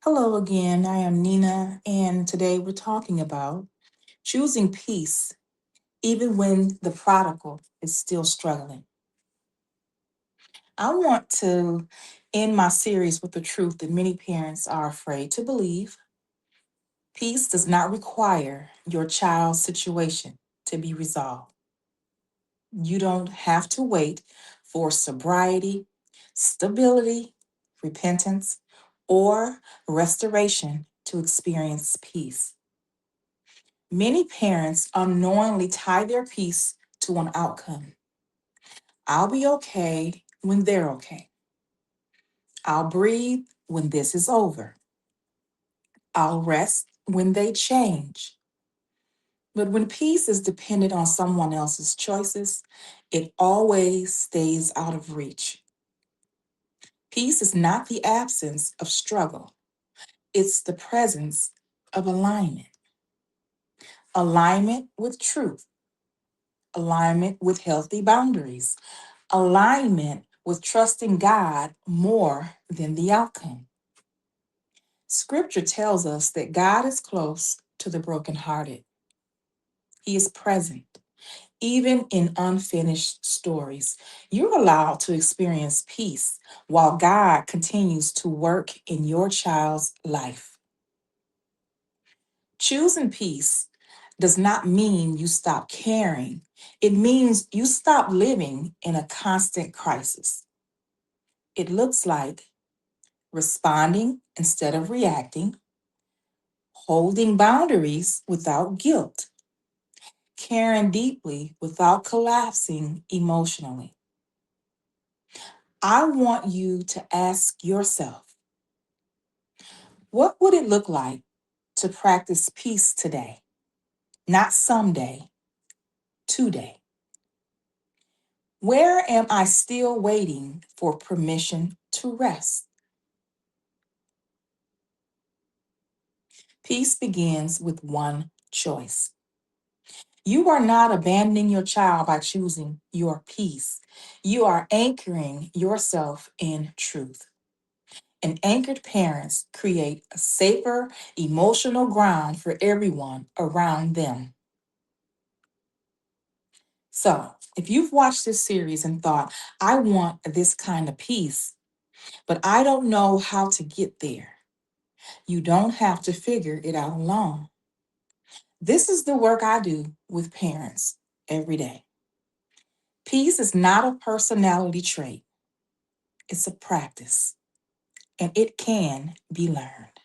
Hello again. I am Nina, and today we're talking about choosing peace even when the prodigal is still struggling. I want to end my series with the truth that many parents are afraid to believe. Peace does not require your child's situation to be resolved. You don't have to wait for sobriety, stability, repentance, or restoration to experience peace. Many parents unknowingly tie their peace to an outcome. I'll be okay when they're okay. I'll breathe when this is over. I'll rest when they change. But when peace is dependent on someone else's choices, it always stays out of reach. Peace is not the absence of struggle, it's the presence of alignment. Alignment with truth, alignment with healthy boundaries, alignment with trusting God more than the outcome. Scripture tells us that God is close to the brokenhearted. He is present, even in unfinished stories. You're allowed to experience peace while God continues to work in your child's life. Choosing peace does not mean you stop caring, it means you stop living in a constant crisis. It looks like responding instead of reacting, holding boundaries without guilt, caring deeply without collapsing emotionally. I want you to ask yourself, what would it look like to practice peace today? Not someday, today. Where am I still waiting for permission to rest? Peace begins with one choice. You are not abandoning your child by choosing your peace. You are anchoring yourself in truth. And anchored parents create a safer emotional ground for everyone around them. So, if you've watched this series and thought, I want this kind of peace, but I don't know how to get there, you don't have to figure it out alone. This is the work I do with parents every day. Peace is not a personality trait, it's a practice, and it can be learned.